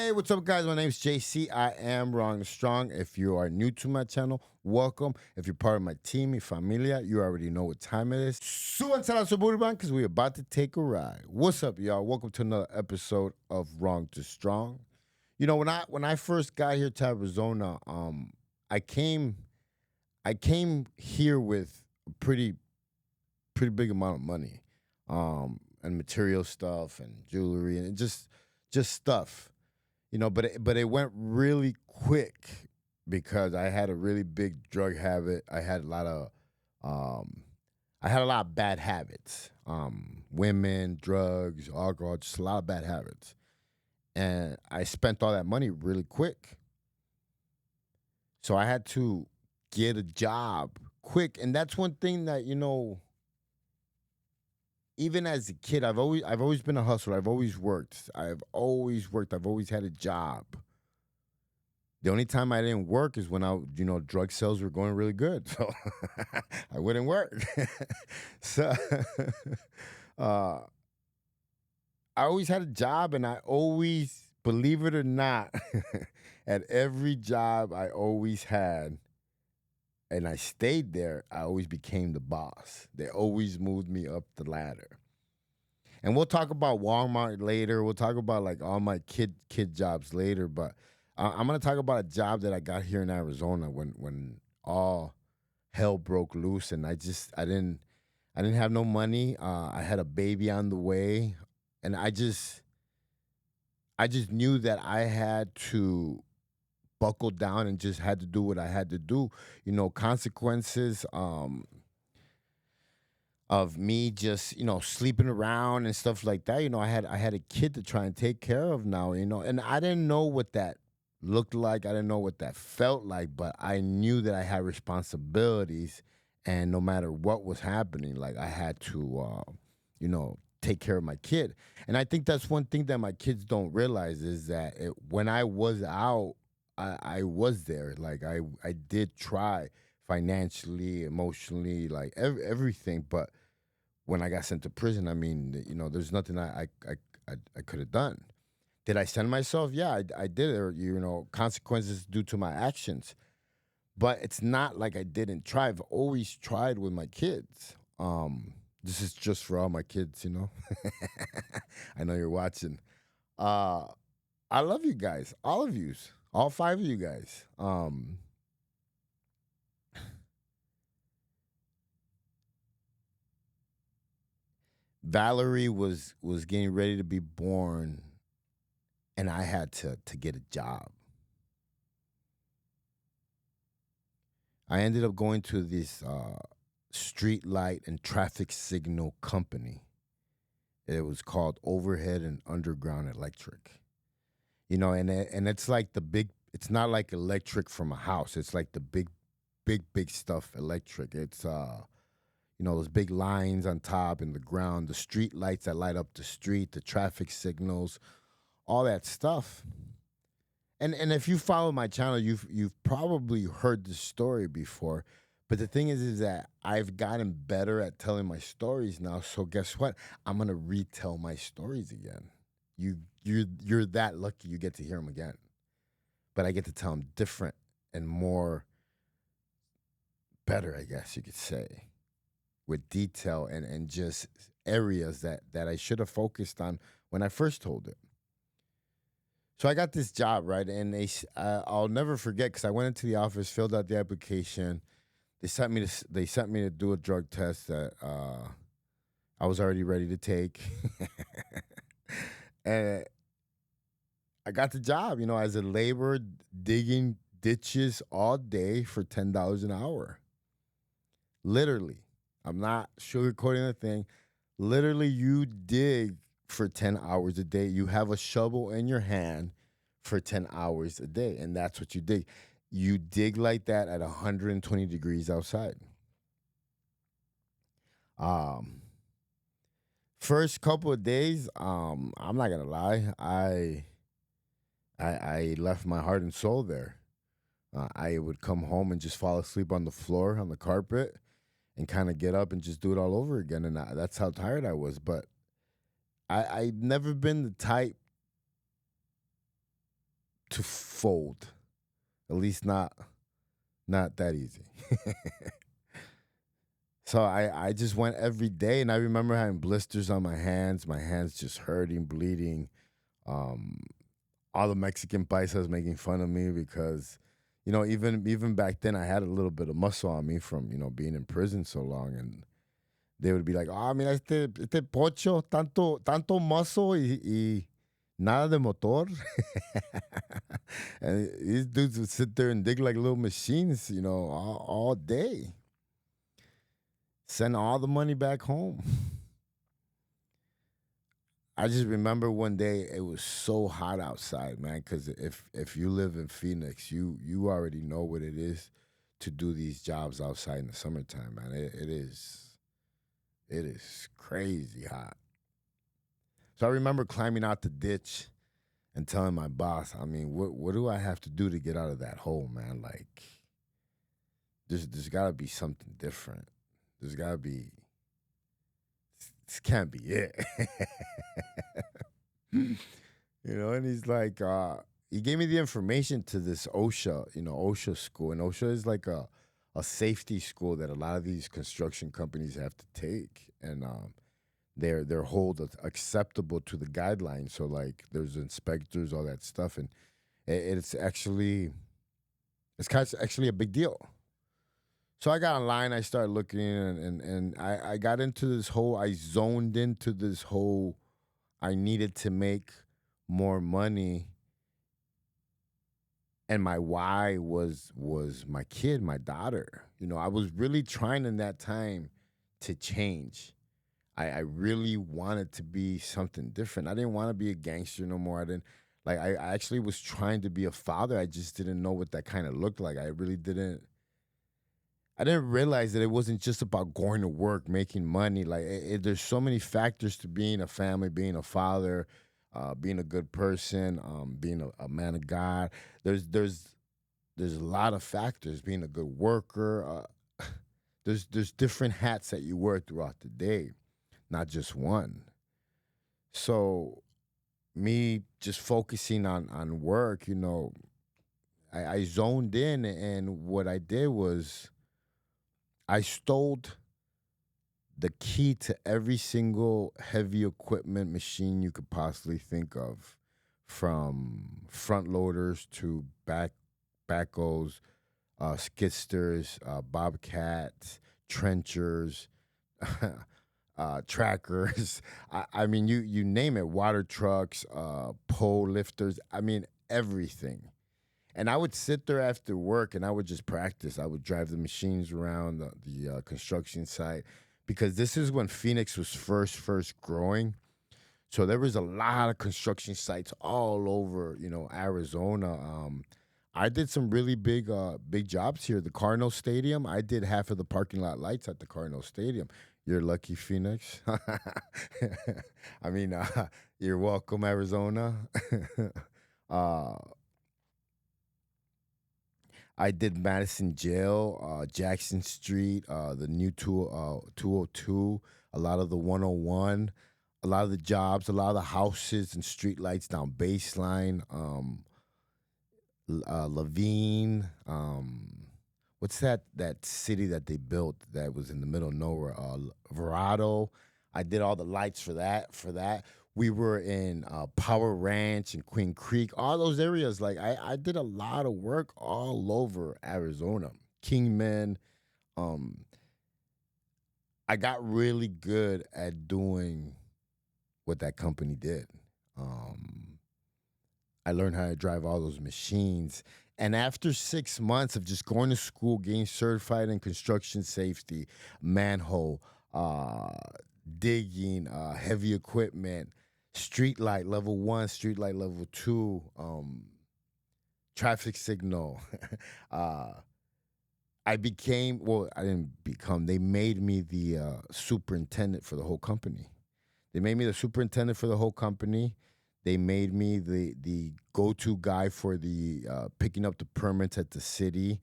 Hey, what's up, guys? My name's JC. I am Wrong Strong. If you are new to my channel, welcome. If you're part of my team, mi familia, you already know what time it is. Súbanse a la Suburban because we're about to take a ride. What's up, y'all? Welcome to another episode of Wrong to Strong. You know, when I first got here to Arizona, I came I came here with a pretty big amount of money, and material stuff and jewelry and just stuff, but it went really quick because I had a really big drug habit. Um I had a lot of bad habits. Women, drugs, alcohol, just a lot of bad habits. And I spent all that money really quick. So I had to get a job quick. And that's one thing that, even as a kid, I've always been a hustler. I've always worked. I've always worked. I've always had a job. The only time I didn't work is when drug sales were going really good. So I wouldn't work. So uh, I always had a job, and I always, believe it or not, at every job I always had, and I stayed there, I always became the boss. They always moved me up the ladder. And we'll talk about Walmart later. We'll talk about like all my kid jobs later. But I'm gonna talk about a job that I got here in Arizona when all hell broke loose, and I didn't have no money. I had a baby on the way, and I just knew that I had to buckle down and just had to do what I had to do. Consequences. Of me just sleeping around and stuff like that. I had a kid to try and take care of now. And I didn't know what that looked like. I didn't know what that felt like, but I knew that I had responsibilities, and no matter what was happening, like I had to take care of my kid. And I think that's one thing that my kids don't realize is that when I was out, I was there. Like I did try financially, emotionally, like everything. But when I got sent to prison, I mean, there's nothing I could have done. Did I send myself? Yeah, I did. Consequences due to my actions. But it's not like I didn't try. I've always tried with my kids. This is just for all my kids. I know you're watching. Uh, I love you guys, all of yous, all five of you guys. Valerie was getting ready to be born, and I had to get a job. I ended up going to this street light and traffic signal company. It was called Overhead and Underground Electric. And it's like the big. It's not like electric from a house. It's like the big stuff electric. It's those big lines on top and the ground, the street lights that light up the street, the traffic signals, all that stuff. And if you follow my channel, you've probably heard this story before. But the thing is that I've gotten better at telling my stories now. So guess what? I'm gonna retell my stories again. You're that lucky you get to hear them again. But I get to tell them different and more better, I guess you could say, with detail and just areas that I should have focused on when I first told it. So I got this job, right? And I'll never forget because I went into the office, filled out the application. They sent me to do a drug test that I was already ready to take, and I got the job. As a laborer, digging ditches all day for $10 an hour. Literally, I'm not sugarcoating a thing. Literally, you dig for 10 hours a day. You have a shovel in your hand for 10 hours a day, and that's what you dig. You dig like that at 120 degrees outside. Um, First couple of days, I'm not gonna lie, I left my heart and soul there. I would come home and just fall asleep on the floor on the carpet and kind of get up and just do it all over again, and that's how tired I was. But I've never been the type fold. At least not that easy. So I just went every day, and I remember having blisters on my hands just hurting, bleeding. Um, all the Mexican paisas making fun of me because, even back then I had a little bit of muscle on me from being in prison so long, and they would be like, "Ah, mira este pocho, tanto muscle y nada de motor." And these dudes would sit there and dig like little machines, all day. Send all the money back home. I just remember one day it was so hot outside, man. Because if you live in Phoenix, you already know what it is to do these jobs outside in the summertime, man. It is crazy hot. So I remember climbing out the ditch and telling my boss, I mean, what do I have to do to get out of that hole, man? Like, there's got to be something different. There's got to be. This can't be it. And he's like, he gave me the information to this OSHA, OSHA school. And OSHA is like a safety school that a lot of these construction companies have to take. And they're hold acceptable to the guidelines. So like there's inspectors, all that stuff. And it's actually, actually a big deal. So I got online, I started looking, and I got into this whole, I zoned into this whole, I needed to make more money, and my why was my kid, my daughter. I was really trying in that time to change. I really wanted to be something different. I didn't want to be a gangster no more. I didn't like I actually was trying to be a father. I just didn't know what that kind of looked like. I didn't realize that it wasn't just about going to work, making money. Like there's so many factors to being a family, being a father, being a good person, being a man of God. There's a lot of factors. Being a good worker. There's different hats that you wear throughout the day, not just one. So me just focusing on work, I zoned in, and what I did was I stole the key to every single heavy equipment machine you could possibly think of, from front loaders to backhoes, skidsters, bobcats, trenchers, trackers. I mean, you name it, water trucks, pole lifters. I mean, everything. And I would sit there after work and I would just practice. I would drive the machines around the construction site, because this is when Phoenix was first growing. So there was a lot of construction sites all over, Arizona. I did some really big jobs here. The Cardinal Stadium. I did half of the parking lot lights at the Cardinal Stadium. You're lucky, Phoenix. I mean, you're welcome, Arizona. uh, I did Madison Jail, Jackson Street, the new 202, a lot of the 101, a lot of the jobs, a lot of the houses and street lights down Baseline, Levine. What's that city that they built that was in the middle of nowhere? Verado. I did all the lights for that. We were in Power Ranch and Queen Creek, all those areas. Like I did a lot of work all over Arizona. Kingman. Um, I got really good at doing what that company did. Um, I learned how to drive all those machines. And after 6 months of just going to school, getting certified in construction safety, manhole, uh, digging, heavy equipment, street light level one, street light level two, traffic signal. uh, I didn't become, they made me the superintendent for the whole company. They made me the superintendent for the whole company. They made me the go to guy for the picking up the permits at the city.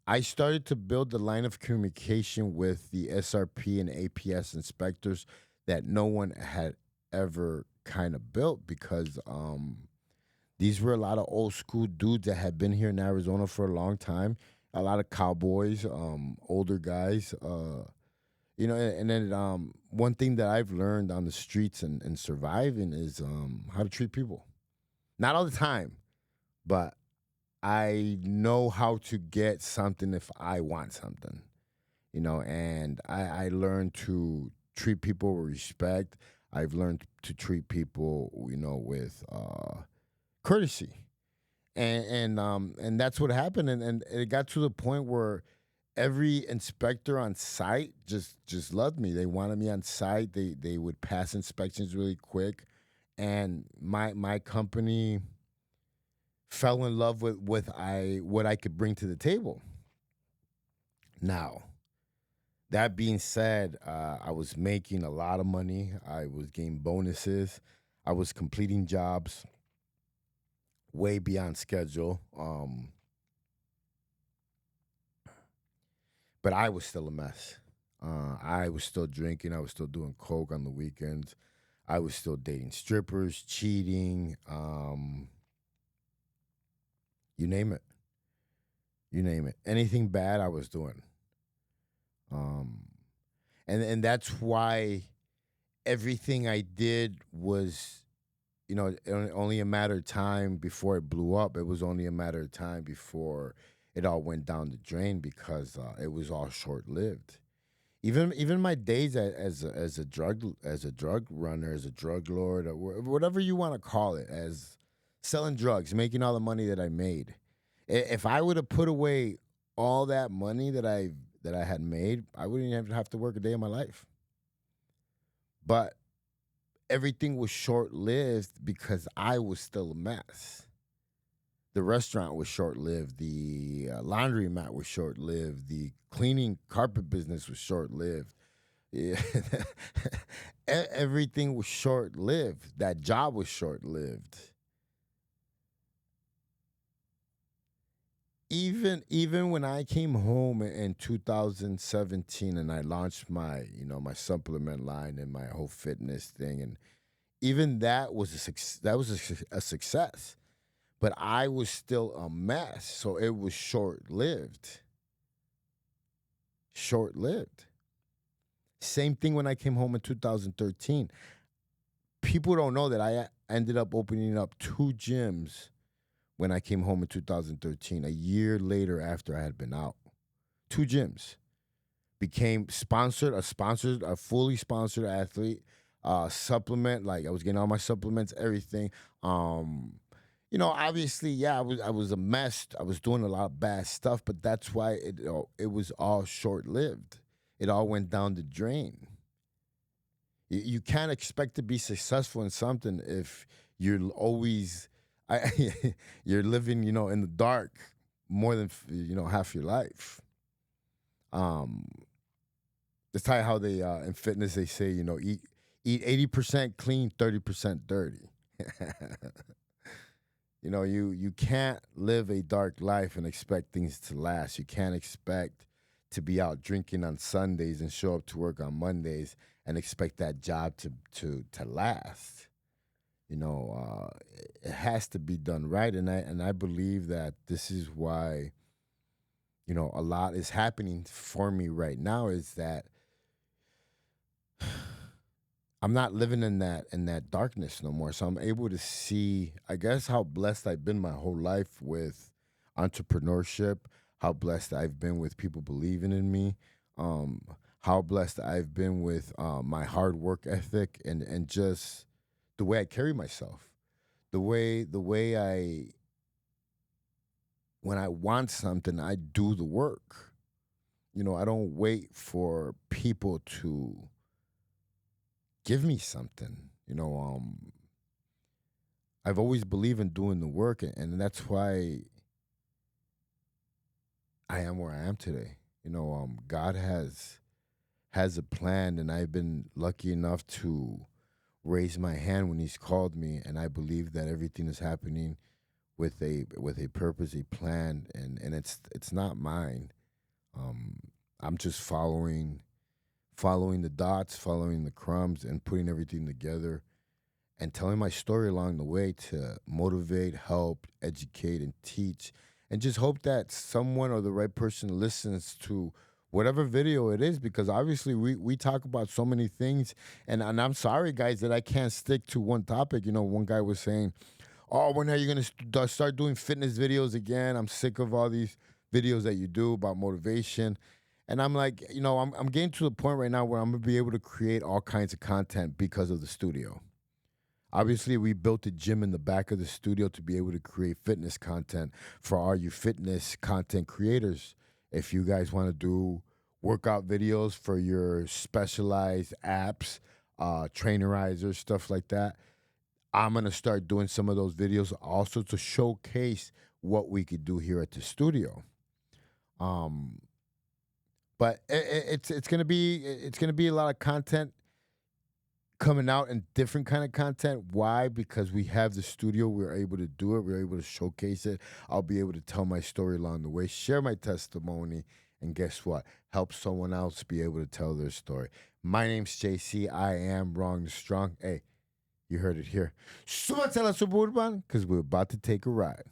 I started to build the line of communication with the SRP and APS inspectors that no one had ever kind of built, because These were a lot of old school dudes that had been here in Arizona for a long time. A lot of cowboys, older guys. And then one thing that I've learned on the streets and surviving is how to treat people. Not all the time, but I know how to get something if I want something. And I learned to treat people with respect. I've learned to treat people, with courtesy, and that's what happened, and it got to the point where every inspector on site just loved me. They wanted me on site. They would pass inspections really quick, and my company fell in love with I what I could bring to the table. Now, that being said, I was making a lot of money. I was getting bonuses. I was completing jobs way beyond schedule. But I was still a mess. I was still drinking. I was still doing coke on the weekends. I was still dating strippers, cheating. You name it. You name it. Anything bad, I was doing. Um, and that's why everything I did was, only a matter of time before it blew up. It was only a matter of time before it all went down the drain because it was all short lived. Even my days as a drug runner, as a drug lord, or whatever you want to call it, as selling drugs, making all the money that I made. If I would have put away all that money that I had made, I wouldn't even have to work a day in my life. But everything was short lived because I was still a mess. The restaurant was short lived. The laundromat was short lived. The cleaning carpet business was short lived. Yeah. Everything was short lived. That job was short lived. Even when I came home in 2017 and I launched my supplement line and my whole fitness thing, and even that was a success. But I was still a mess, so it was short lived. Short lived. Same thing when I came home in 2013. People don't know that I ended up opening up two gyms when I came home in 2013, a year later after I had been out. Two gyms. Became a fully sponsored athlete, supplement, like I was getting all my supplements, everything. Obviously, yeah, I was a mess. I was doing a lot of bad stuff, but that's why it was all short lived. It all went down the drain. You can't expect to be successful in something if you're always you're living, in the dark more than half your life. Um, it's how they in fitness they say eat 80% clean, 30% dirty. You can't live a dark life and expect things to last. You can't expect to be out drinking on Sundays and show up to work on Mondays and expect that job to last. It has to be done right, and I believe that this is why a lot is happening for me right now. Is that I'm not living in that darkness no more. So I'm able to see, I guess, how blessed I've been my whole life with entrepreneurship, how blessed I've been with people believing in me, um, how blessed I've been with my hard work ethic and just the way I carry myself. The way I when I want something, I do the work. I don't wait for people to give me something. I've always believed in doing the work, and that's why I am where I am today. God has a plan, and I've been lucky enough to raise my hand when He's called me, and I believe that everything is happening with a purpose, a plan, and it's not mine. Um, I'm just following the dots, following the crumbs, and putting everything together and telling my story along the way to motivate, help, educate, and teach. And just hope that someone or the right person listens to whatever video it is, because obviously we talk about so many things. And I'm sorry, guys, that I can't stick to one topic. One guy was saying, "Oh, when are you going to start doing fitness videos again? I'm sick of all these videos that you do about motivation." And I'm like, I'm getting to the point right now where I'm going to be able to create all kinds of content because of the studio. Obviously, we built a gym in the back of the studio to be able to create fitness content for all you fitness content creators. If you guys want to do workout videos for your specialized apps, trainerizers, stuff like that, I'm going to start doing some of those videos also to showcase what we could do here at the studio. Um, but it's gonna be a lot of content coming out and different kind of content. Why? Because we have the studio, we're able to do it, we're able to showcase it. I'll be able to tell my story along the way, share my testimony, and guess what? Help someone else be able to tell their story. My name's JC. I am Wrong the Strong. Hey, you heard it here. Súbete a la Suburban, because we're about to take a ride.